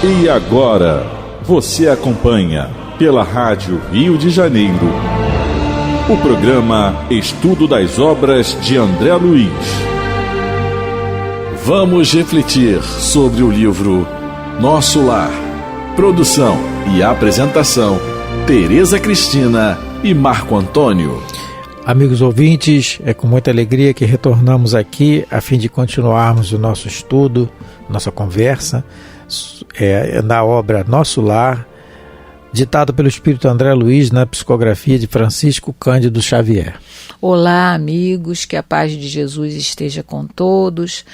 E agora, você acompanha pela Rádio Rio de Janeiro o programa Estudo das Obras de André Luiz. Vamos refletir sobre o livro Nosso Lar. Produção e apresentação, Tereza Cristina e Marco Antônio. Amigos ouvintes, é com muita alegria que retornamos aqui a fim de continuarmos o nosso estudo, nossa conversa na obra Nosso Lar, ditado pelo Espírito André Luiz na psicografia de Francisco Cândido Xavier. Olá, amigos, que a paz de Jesus esteja com todos.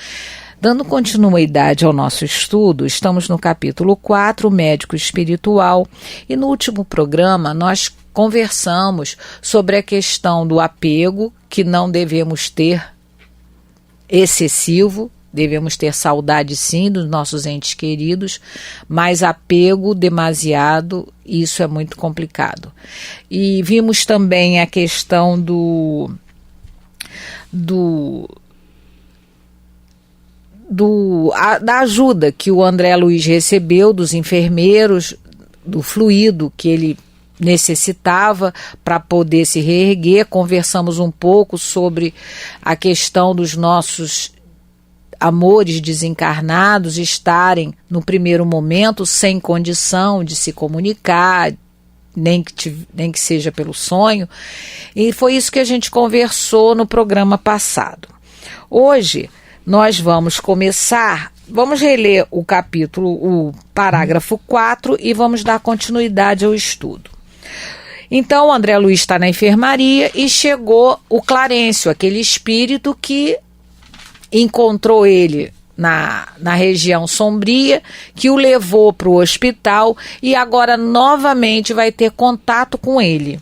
Dando continuidade ao nosso estudo, estamos no capítulo 4, Médico Espiritual, e no último programa nós conversamos sobre a questão do apego, que não devemos ter excessivo. Devemos ter saudade, sim, dos nossos entes queridos, mas apego demasiado, isso é muito complicado. E vimos também a questão da ajuda que o André Luiz recebeu dos enfermeiros, do fluido que ele necessitava para poder se reerguer. Conversamos um pouco sobre a questão dos nossos amores desencarnados estarem no primeiro momento sem condição de se comunicar, nem que seja pelo sonho, e foi isso que a gente conversou no programa passado. Hoje nós vamos reler o parágrafo 4 e vamos dar continuidade ao estudo. Então o André Luiz está na enfermaria e chegou o Clarencio, aquele espírito que encontrou ele na região sombria, que o levou para o hospital e agora novamente vai ter contato com ele.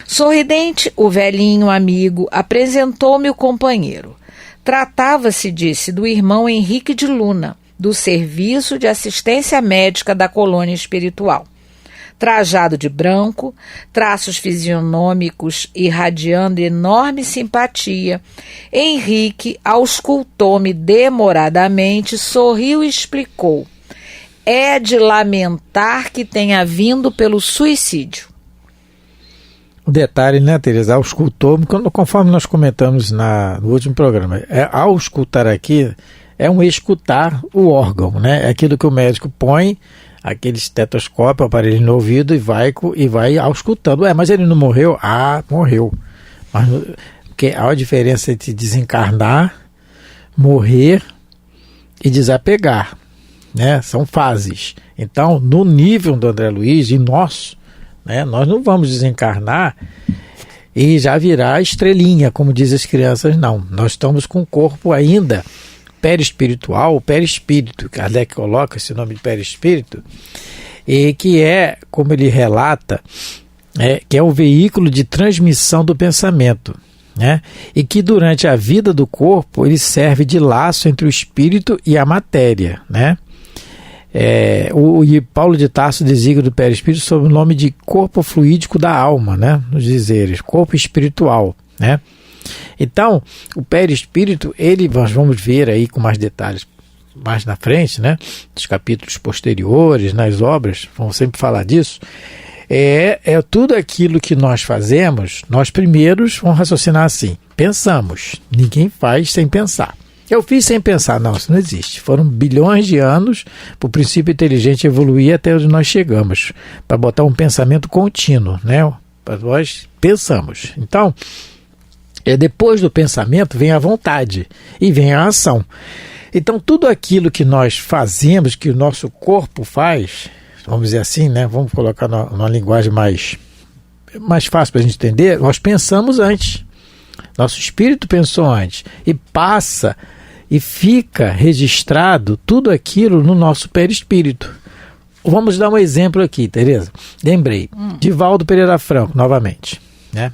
Sorridente, o velhinho amigo apresentou-me o companheiro. Tratava-se, disse, do irmão Henrique de Luna, do Serviço de Assistência Médica da Colônia Espiritual. Trajado de branco, traços fisionômicos irradiando enorme simpatia, Henrique auscultou-me demoradamente, sorriu e explicou: é de lamentar que tenha vindo pelo suicídio. O detalhe, né, Tereza, auscultou-me, conforme nós comentamos no último programa, auscultar aqui é um escutar o órgão, né? É aquilo que o médico põe aquele estetoscópio, aparelho no ouvido e vai auscultando. Mas ele não morreu? Ah, morreu. Mas porque há uma diferença entre desencarnar, morrer e desapegar, né? São fases. Então, no nível do André Luiz e nosso, né, nós não vamos desencarnar e já virar estrelinha, como dizem as crianças, não. Nós estamos com o corpo ainda perispiritual, perispírito, Kardec coloca esse nome de perispírito, e que é, como ele relata, que é o veículo de transmissão do pensamento, né? E que durante a vida do corpo ele serve de laço entre o espírito e a matéria, né? O Paulo de Tarso designa do perispírito sob o nome de corpo fluídico da alma, né? Nos dizeres, corpo espiritual, né? Então, o perispírito, nós vamos ver aí com mais detalhes mais na frente, né? Nos capítulos posteriores, nas obras, vamos sempre falar disso. É tudo aquilo que nós fazemos, nós primeiros vamos raciocinar assim: pensamos, ninguém faz sem pensar. Eu fiz sem pensar, não, isso não existe. Foram bilhões de anos para o princípio inteligente evoluir até onde nós chegamos, para botar um pensamento contínuo, né? Para nós pensamos. Então, depois do pensamento vem a vontade e vem a ação. Então, tudo aquilo que nós fazemos, que o nosso corpo faz, vamos dizer assim, né? Vamos colocar numa linguagem mais fácil para a gente entender, nós pensamos antes. Nosso espírito pensou antes e passa e fica registrado tudo aquilo no nosso perispírito. Vamos dar um exemplo aqui, Tereza. Lembrei, Divaldo Pereira Franco, novamente, né?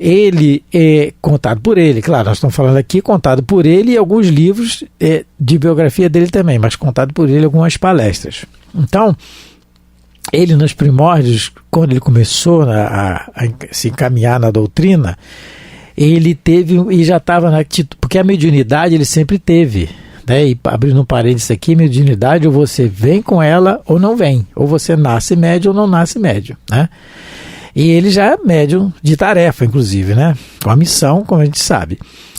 Ele é contado por ele, claro, nós estamos falando aqui contado por ele e alguns livros de biografia dele também, mas contado por ele algumas palestras. Então, ele nos primórdios, quando ele começou a se encaminhar na doutrina, ele teve, e já estava porque a mediunidade ele sempre teve, né? E abrindo um parênteses aqui, mediunidade, ou você vem com ela ou não vem, ou você nasce médium ou não nasce médium, né? E ele já é médium de tarefa, inclusive, né? Com a missão, como a gente sabe.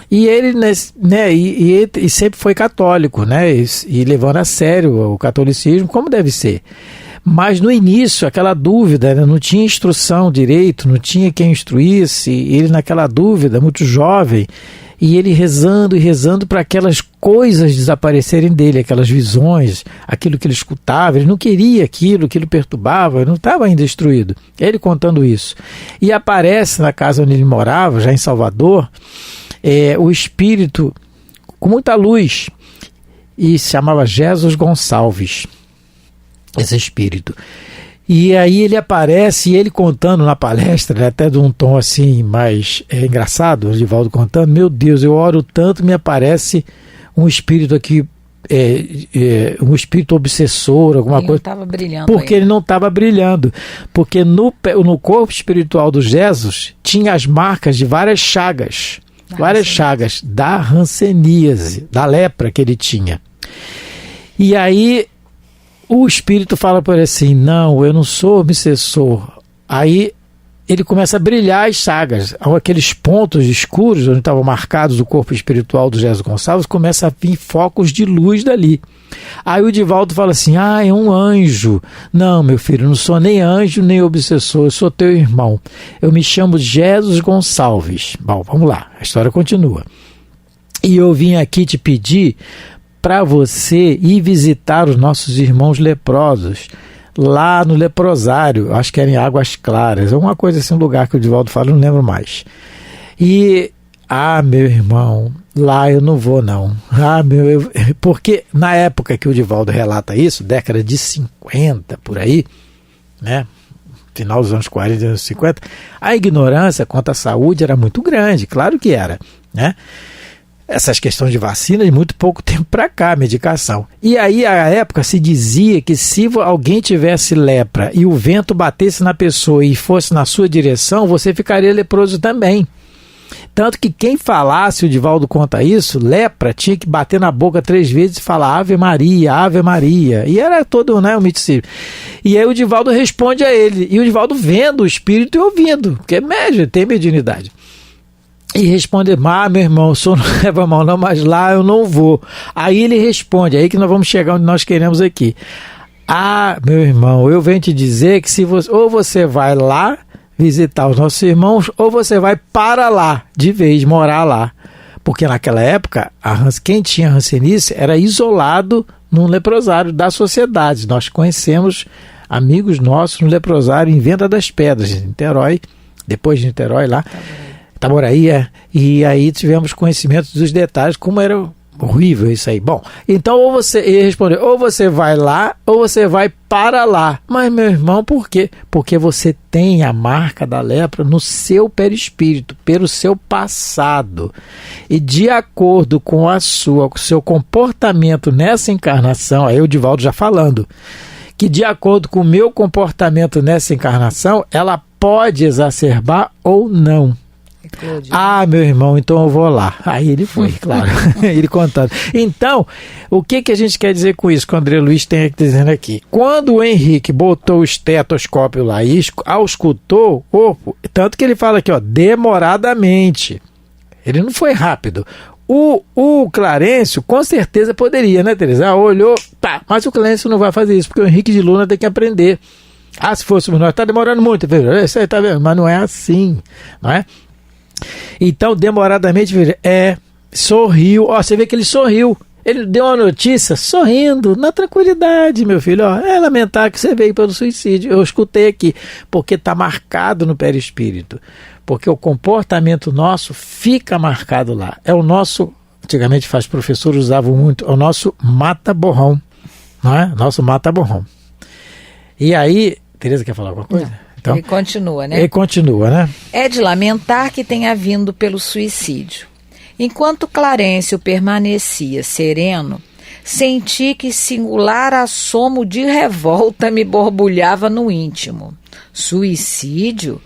E ele, né, e sempre foi católico, né? E levando a sério o catolicismo, como deve ser. Mas no início, aquela dúvida, né? Não tinha instrução direito, não tinha quem instruísse, ele naquela dúvida, muito jovem, e ele rezando e rezando para aquelas coisas desaparecerem dele, aquelas visões, aquilo que ele escutava, ele não queria aquilo perturbava, ele não estava ainda instruído. Ele contando isso. E aparece na casa onde ele morava, já em Salvador, o espírito com muita luz, e se chamava Jesus Gonçalves, esse espírito. E aí ele aparece, e ele contando na palestra, né, até de um tom assim mais engraçado, o Divaldo contando, meu Deus, eu oro tanto, me aparece um espírito aqui, um espírito obsessor, alguma coisa. Ele não estava brilhando. Porque ele não estava brilhando. Porque no corpo espiritual do Jesus tinha as marcas de várias chagas. Várias chagas da hanseníase, da lepra que ele tinha. E aí o espírito fala para ele assim, não, eu não sou obsessor. Aí ele começa a brilhar as chagas, aqueles pontos escuros onde estavam marcados o corpo espiritual do Jesus Gonçalves, começa a vir focos de luz dali. Aí o Divaldo fala assim, é um anjo. Não, meu filho, eu não sou nem anjo nem obsessor, eu sou teu irmão. Eu me chamo Jesus Gonçalves. Bom, vamos lá, a história continua. E eu vim aqui te pedir para você ir visitar os nossos irmãos leprosos, lá no leprosário, acho que era em Águas Claras, alguma coisa assim, um lugar que o Divaldo fala, eu não lembro mais. E, meu irmão, lá eu não vou não. Porque na época que o Divaldo relata isso, década de 50, por aí, né, final dos anos 40, anos 50, a ignorância quanto à saúde era muito grande, claro que era, né? Essas questões de vacina de muito pouco tempo para cá, medicação. E aí, à época, se dizia que se alguém tivesse lepra e o vento batesse na pessoa e fosse na sua direção, você ficaria leproso também. Tanto que quem falasse, o Divaldo conta isso, lepra tinha que bater na boca 3 vezes e falar Ave Maria, Ave Maria. E era todo, né, um miticídio. E aí o Divaldo responde a ele. E o Divaldo vendo o espírito e ouvindo, porque é médio, tem mediunidade. E responde, meu irmão, o senhor não leva mal não, mas lá eu não vou. Aí ele responde, aí que nós vamos chegar onde nós queremos aqui. Meu irmão, eu venho te dizer que se você, ou você vai lá visitar os nossos irmãos, ou você vai para lá, de vez, morar lá. Porque naquela época, quem tinha hanseníase era isolado num leprosário da sociedade. Nós conhecemos amigos nossos no leprosário em Venda das Pedras, em Niterói, depois de Niterói lá. Itaboraí, e aí tivemos conhecimento dos detalhes, como era horrível isso aí. Bom, então ele respondeu, ou você vai lá, ou você vai para lá. Mas, meu irmão, por quê? Porque você tem a marca da lepra no seu perispírito, pelo seu passado. E de acordo com o seu comportamento nessa encarnação, aí o Divaldo já falando, que de acordo com o meu comportamento nessa encarnação, ela pode exacerbar ou não. Meu irmão, então eu vou lá. Aí ele foi, claro. Ele contando. Então, o que a gente quer dizer com isso, que o André Luiz tem dizendo aqui? Quando o Henrique botou o estetoscópio lá e auscultou o corpo, tanto que ele fala aqui, demoradamente. Ele não foi rápido. O Clarencio, com certeza poderia, né, Teresa? Olhou, mas o Clarencio não vai fazer isso, porque o Henrique de Luna tem que aprender. Se fosse nós, está demorando muito, isso aí tá vendo? Mas não é assim, não é? Então, demoradamente, sorriu. Você vê que ele sorriu. Ele deu uma notícia sorrindo, na tranquilidade, meu filho. É lamentar que você veio pelo suicídio. Eu escutei aqui, porque está marcado no perispírito. Porque o comportamento nosso fica marcado lá. É o nosso, antigamente os professores usavam muito, é o nosso mata-borrão. Não é? Nosso mata-borrão. E aí, Tereza quer falar alguma coisa? Não. Então, ele continua, né? Ele continua, né? É de lamentar que tenha vindo pelo suicídio. Enquanto Clarencio permanecia sereno, senti que singular assomo de revolta me borbulhava no íntimo. Suicídio?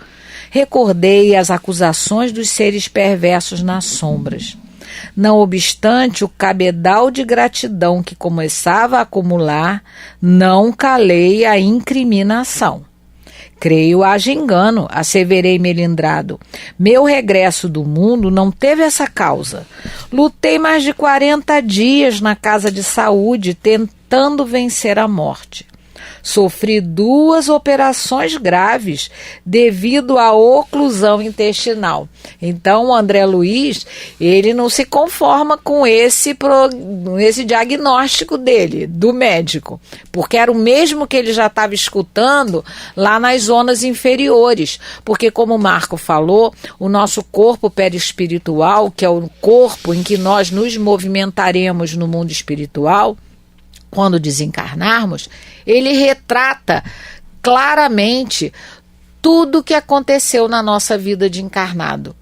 Recordei as acusações dos seres perversos nas sombras. Não obstante o cabedal de gratidão que começava a acumular, não calei a incriminação. Creio haja engano, asseverei melindrado. Meu regresso do mundo não teve essa causa. Lutei mais de 40 dias na casa de saúde, tentando vencer a morte. Sofri 2 operações graves devido à oclusão intestinal. Então, o André Luiz, ele não se conforma com esse diagnóstico dele, do médico, porque era o mesmo que ele já estava escutando lá nas zonas inferiores, porque como o Marco falou, o nosso corpo perispiritual, que é o corpo em que nós nos movimentaremos no mundo espiritual, quando desencarnarmos, ele retrata claramente tudo o que aconteceu na nossa vida de encarnado.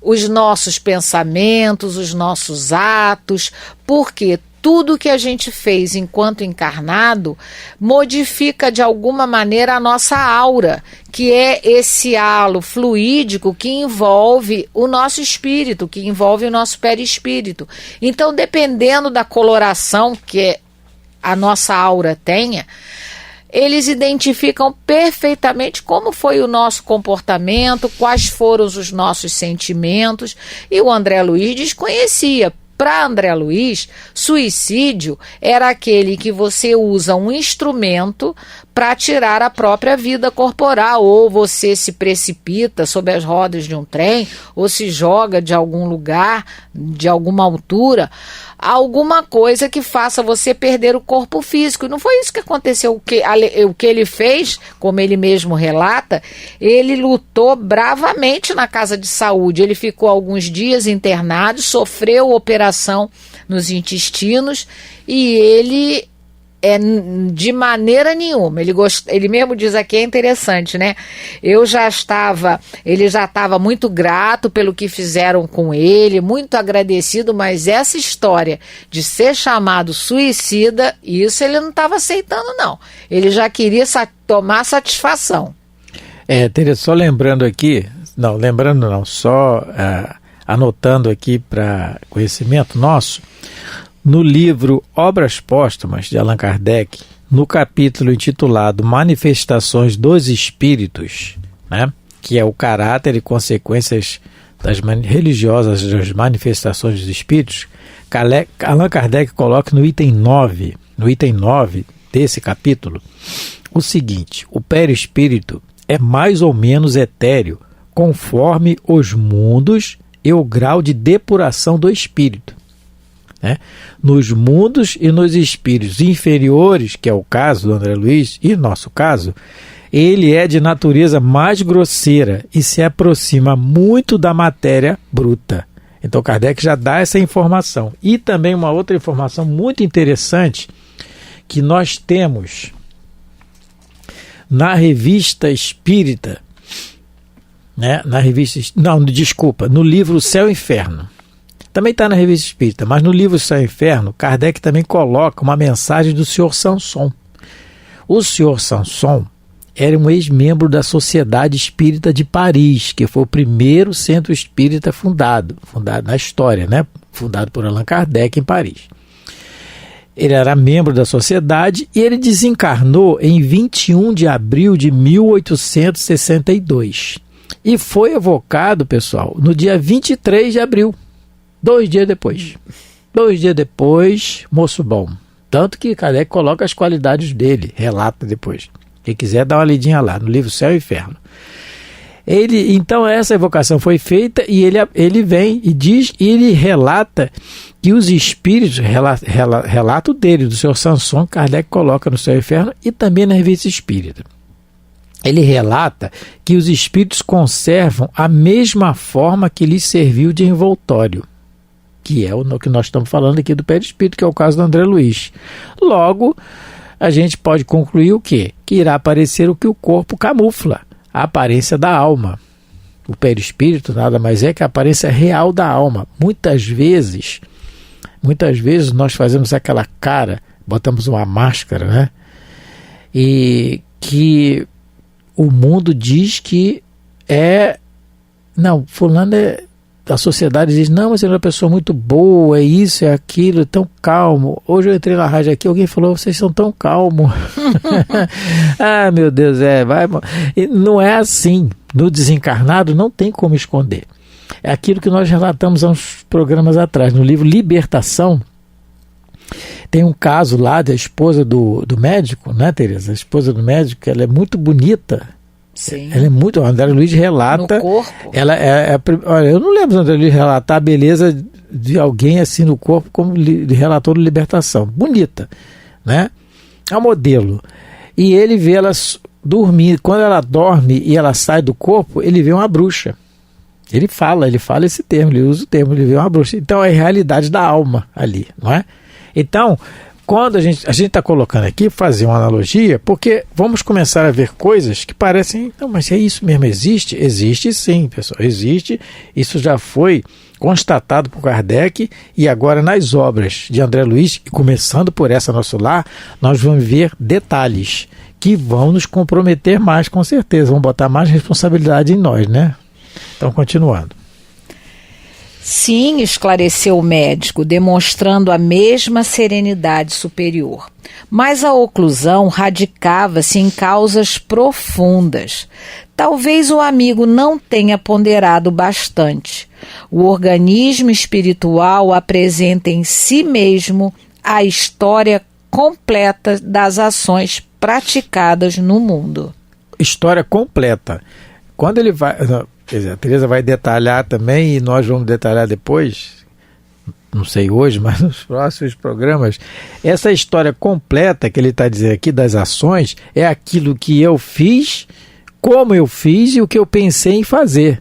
Os nossos pensamentos, os nossos atos, porque tudo que a gente fez enquanto encarnado modifica de alguma maneira a nossa aura, que é esse halo fluídico que envolve o nosso espírito, que envolve o nosso perispírito. Então, dependendo da coloração que a nossa aura tenha, eles identificam perfeitamente como foi o nosso comportamento, quais foram os nossos sentimentos, e o André Luiz desconhecia. Para André Luiz, suicídio era aquele que você usa um instrumento para tirar a própria vida corporal, ou você se precipita sob as rodas de um trem, ou se joga de algum lugar, de alguma altura, alguma coisa que faça você perder o corpo físico. E não foi isso que aconteceu. O que ele fez, como ele mesmo relata, ele lutou bravamente na casa de saúde. Ele ficou alguns dias internado, sofreu operação nos intestinos e ele de maneira nenhuma, ele mesmo diz aqui, é interessante, né? Ele já estava muito grato pelo que fizeram com ele, muito agradecido, mas essa história de ser chamado suicida, isso ele não estava aceitando, não. Ele já queria tomar satisfação. Tereza, só lembrando aqui, só anotando aqui para conhecimento nosso, no livro Obras Póstumas, de Allan Kardec, no capítulo intitulado Manifestações dos Espíritos, né, que é o caráter e consequências religiosas das manifestações dos Espíritos, Allan Kardec coloca no item 9 desse capítulo, o seguinte: o perispírito é mais ou menos etéreo, conforme os mundos e o grau de depuração do espírito. Nos mundos e nos espíritos inferiores, que é o caso do André Luiz e nosso caso, ele é de natureza mais grosseira e se aproxima muito da matéria bruta. Então Kardec já dá essa informação. E também uma outra informação muito interessante que nós temos na Revista Espírita, no livro Céu e Inferno. Também está na Revista Espírita, mas no livro Céu e Inferno, Kardec também coloca uma mensagem do Sr. Sanson. O Sr. Sanson era um ex-membro da Sociedade Espírita de Paris, que foi o primeiro centro espírita fundado na história, né? Fundado por Allan Kardec em Paris. Ele era membro da sociedade e ele desencarnou em 21 de abril de 1862. E foi evocado, pessoal, no dia 23 de abril. 2 dias depois. 2 dias depois, moço bom. Tanto que Kardec coloca as qualidades dele, relata depois. Quem quiser dá uma lidinha lá, no livro Céu e Inferno. Então essa evocação foi feita e ele vem e diz, e ele relata que os espíritos, relato dele, do Sr. Sanson, Kardec coloca no Céu e Inferno e também na Revista Espírita. Ele relata que os espíritos conservam a mesma forma que lhes serviu de envoltório, que é o que nós estamos falando aqui do perispírito, que é o caso do André Luiz. Logo, a gente pode concluir o quê? Que irá aparecer o que o corpo camufla, a aparência da alma. O perispírito nada mais é que a aparência real da alma. Muitas vezes nós fazemos aquela cara, botamos uma máscara, né? E que o mundo diz que fulano a sociedade diz, não, mas ele é uma pessoa muito boa, é isso, é aquilo, tão calmo. Hoje eu entrei na rádio aqui, alguém falou, vocês são tão calmos. Ah, meu Deus, vai. E não é assim. No desencarnado não tem como esconder. É aquilo que nós relatamos há uns programas atrás. No livro Libertação, tem um caso lá da esposa do médico, né, Tereza? A esposa do médico, ela é muito bonita. Sim. Ela é muito. O André Luiz relata. No corpo? Olha, eu não lembro do André Luiz relatar a beleza de alguém assim no corpo, como relatou no Libertação. Bonita, né? É um modelo. E ele vê ela dormir. Quando ela dorme e ela sai do corpo, ele vê uma bruxa. Ele fala esse termo, ele usa o termo, ele vê uma bruxa. Então é a realidade da alma ali, não é? Então, quando a gente está colocando aqui, fazer uma analogia, porque vamos começar a ver coisas que parecem, não, mas é isso mesmo, existe? Existe sim, pessoal, existe. Isso já foi constatado por Kardec e agora nas obras de André Luiz, e começando por essa Nosso Lar, nós vamos ver detalhes que vão nos comprometer mais, com certeza, vão botar mais responsabilidade em nós, né? Então, continuando. Sim, esclareceu o médico, demonstrando a mesma serenidade superior. Mas a oclusão radicava-se em causas profundas. Talvez o amigo não tenha ponderado bastante. O organismo espiritual apresenta em si mesmo a história completa das ações praticadas no mundo. História completa. Quando ele vai... Quer dizer, a Tereza vai detalhar também e nós vamos detalhar depois, não sei hoje, mas nos próximos programas. Essa história completa que ele está dizendo aqui das ações é aquilo que eu fiz, como eu fiz e o que eu pensei em fazer.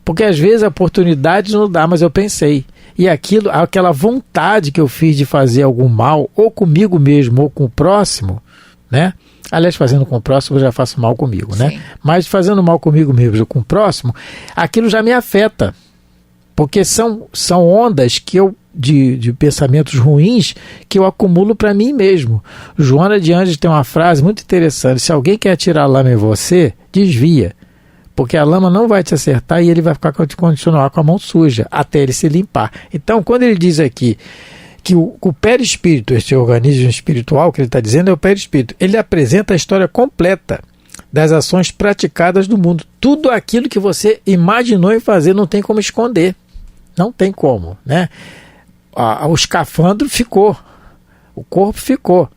Porque às vezes a oportunidade não dá, mas eu pensei. E aquela vontade que eu fiz de fazer algum mal, ou comigo mesmo, ou com o próximo, né? Aliás, fazendo com o próximo eu já faço mal comigo, né? Sim. Mas fazendo mal comigo mesmo ou com o próximo, aquilo já me afeta. Porque são ondas que de pensamentos ruins que eu acumulo para mim mesmo. Joana de Anjos tem uma frase muito interessante: se alguém quer atirar lama em você, desvia. Porque a lama não vai te acertar e ele vai continuar com a mão suja até ele se limpar. Então, quando ele diz aqui que o perispírito, esse organismo espiritual que ele está dizendo é o perispírito, ele apresenta a história completa das ações praticadas no mundo. Tudo aquilo que você imaginou em fazer não tem como esconder. Não tem como, né? O escafandro ficou, o corpo ficou,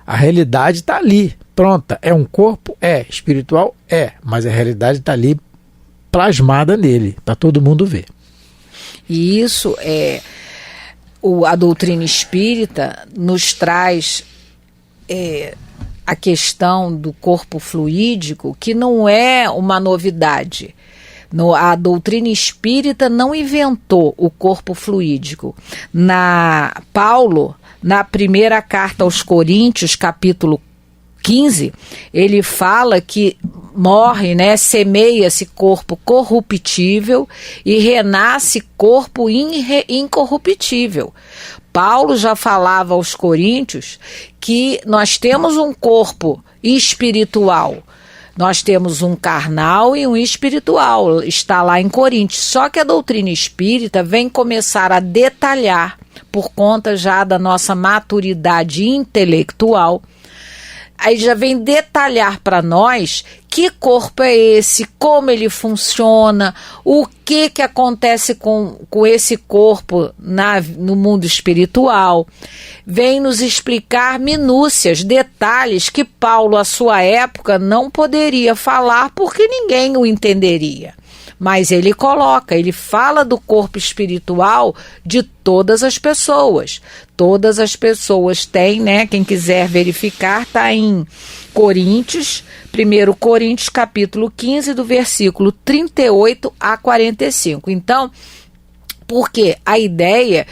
a realidade está ali, pronta. É um corpo? É. Espiritual? É. Mas a realidade está ali plasmada nele, para todo mundo ver. E isso é... A doutrina espírita nos traz a questão do corpo fluídico, que não é uma novidade. A doutrina espírita não inventou o corpo fluídico. Paulo, na primeira carta aos Coríntios, capítulo 15, ele fala que morre, né, semeia-se corpo corruptível e renasce corpo incorruptível. Paulo já falava aos Coríntios que nós temos um corpo espiritual, nós temos um carnal e um espiritual, está lá em Coríntios. Só que a doutrina espírita vem começar a detalhar, por conta já da nossa maturidade intelectual, aí já vem detalhar para nós que corpo é esse, como ele funciona, o que acontece com esse corpo no mundo espiritual. Vem nos explicar minúcias, detalhes que Paulo, à sua época, não poderia falar porque ninguém o entenderia. Mas ele fala do corpo espiritual de todas as pessoas. Todas as pessoas têm, né? Quem quiser verificar, está em Coríntios, 1 Coríntios, capítulo 15, do versículo 38 a 45. Então, porque a ideia,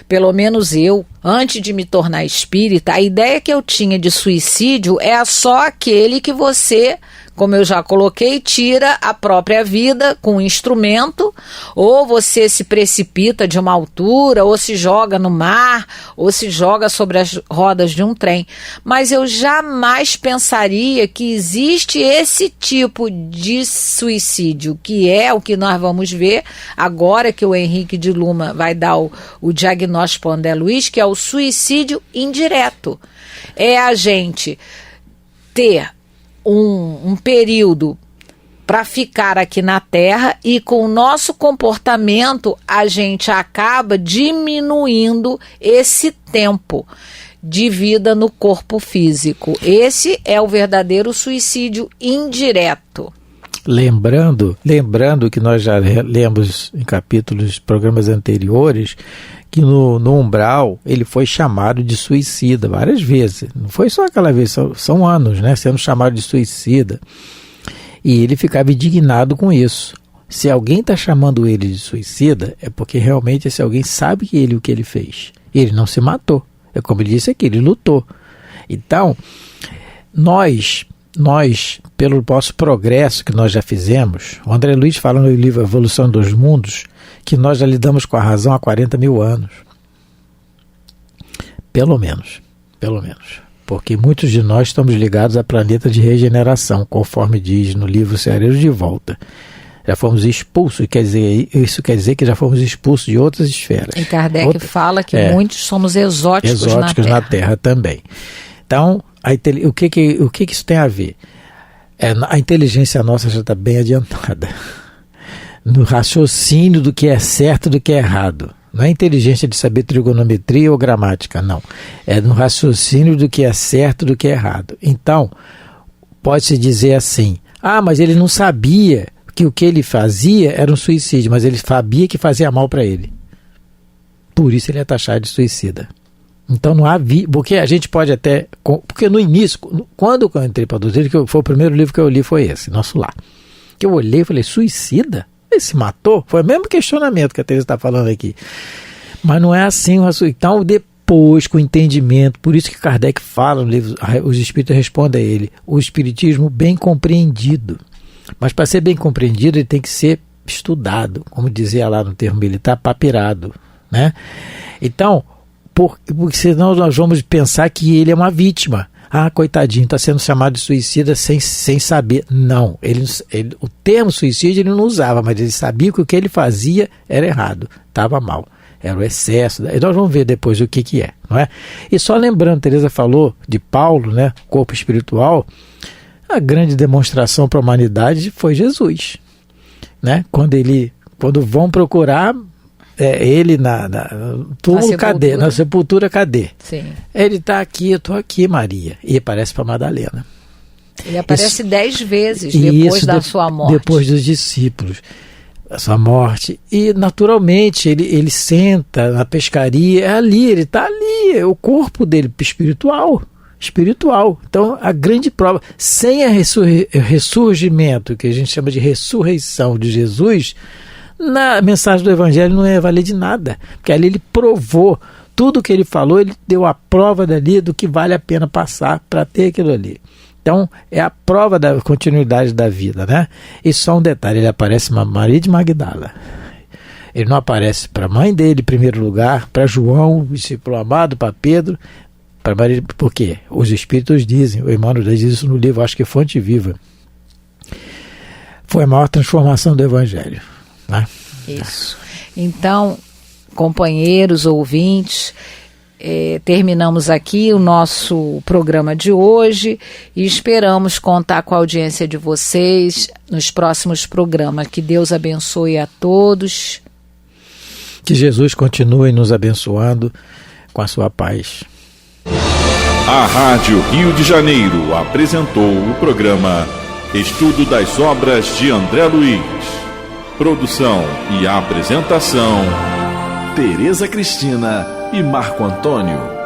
pelo menos eu, antes de me tornar espírita, a ideia que eu tinha de suicídio é só aquele que você como eu já coloquei, tira a própria vida com um instrumento, ou você se precipita de uma altura, ou se joga no mar, ou se joga sobre as rodas de um trem. Mas eu jamais pensaria que existe esse tipo de suicídio, que é o que nós vamos ver agora que o Henrique de Luma vai dar o diagnóstico para o André Luiz, que é o suicídio indireto. É a gente ter um período para ficar aqui na Terra e com o nosso comportamento a gente acaba diminuindo esse tempo de vida no corpo físico. Esse é o verdadeiro suicídio indireto. Lembrando que nós já lemos em capítulos, programas anteriores, que no umbral ele foi chamado de suicida várias vezes. Não foi só aquela vez, são anos, né, sendo chamado de suicida. E ele ficava indignado com isso. Se alguém está chamando ele de suicida, é porque realmente esse alguém sabe o que ele fez. Ele não se matou. É como ele disse aqui, ele lutou. Então, nós, pelo nosso progresso que nós já fizemos, o André Luiz fala no livro Evolução dos Mundos, que nós já lidamos com a razão há 40 mil anos. Pelo menos. Porque muitos de nós estamos ligados a planeta de regeneração, conforme diz no livro Ceareiros de Volta. Já fomos expulsos, isso quer dizer que já fomos expulsos de outras esferas. E Kardec fala que muitos somos exóticos na Terra também. Então, o que isso tem a ver? A inteligência nossa já está bem adiantada no raciocínio do que é certo e do que é errado. Não é inteligência de saber trigonometria ou gramática, não. É no raciocínio do que é certo e do que é errado. Então, pode-se dizer assim, mas ele não sabia que o que ele fazia era um suicídio, mas ele sabia que fazia mal para ele. Por isso ele é taxado de suicida. Então não há porque a gente pode até, porque no início, quando eu entrei para a doutrina, que foi o primeiro livro que eu li foi esse, Nosso Lar. Que eu olhei e falei, suicida? Ele se matou? Foi o mesmo questionamento que a Teresa está falando aqui. Mas não é assim. Então depois, com o entendimento, por isso que Kardec fala no livro, os espíritos respondem a ele, o espiritismo bem compreendido. Mas para ser bem compreendido, ele tem que ser estudado, como dizia lá no termo militar, papirado, né? Então, porque senão nós vamos pensar que ele é uma vítima. Coitadinho, está sendo chamado de suicida sem saber. Não, o termo suicídio ele não usava, mas ele sabia que o que ele fazia era errado, estava mal, era o excesso. E nós vamos ver depois o que é, não é? E só lembrando, Teresa falou de Paulo, né, corpo espiritual, a grande demonstração para a humanidade foi Jesus, né? Quando vão procurar ele na túmulo, cadê? Na sepultura, cadê? Sim. Ele está aqui, eu estou aqui, Maria. E aparece para Madalena. Ele aparece 10 vezes depois da sua morte. Depois dos discípulos, a sua morte. E, naturalmente, ele senta na pescaria, ele está ali, é o corpo dele espiritual. Então, a grande prova, sem o ressurgimento, que a gente chama de ressurreição de Jesus, na mensagem do Evangelho não ia valer de nada, porque ali ele provou tudo o que ele falou, ele deu a prova dali do que vale a pena passar para ter aquilo ali. Então, é a prova da continuidade da vida, né? E só um detalhe, ele aparece para Maria de Magdala. Ele não aparece para a mãe dele, em primeiro lugar, para João, discípulo amado, para Pedro, para Maria. Por quê? Os Espíritos dizem, o Emmanuel diz isso no livro, acho que Fonte Viva. Foi a maior transformação do Evangelho. Né? Isso. Então, companheiros, ouvintes, terminamos aqui o nosso programa de hoje e esperamos contar com a audiência de vocês nos próximos programas. Que Deus abençoe a todos. Que Jesus continue nos abençoando com a sua paz. A Rádio Rio de Janeiro apresentou o programa Estudo das Obras de André Luiz. Produção e apresentação, Tereza Cristina e Marco Antônio.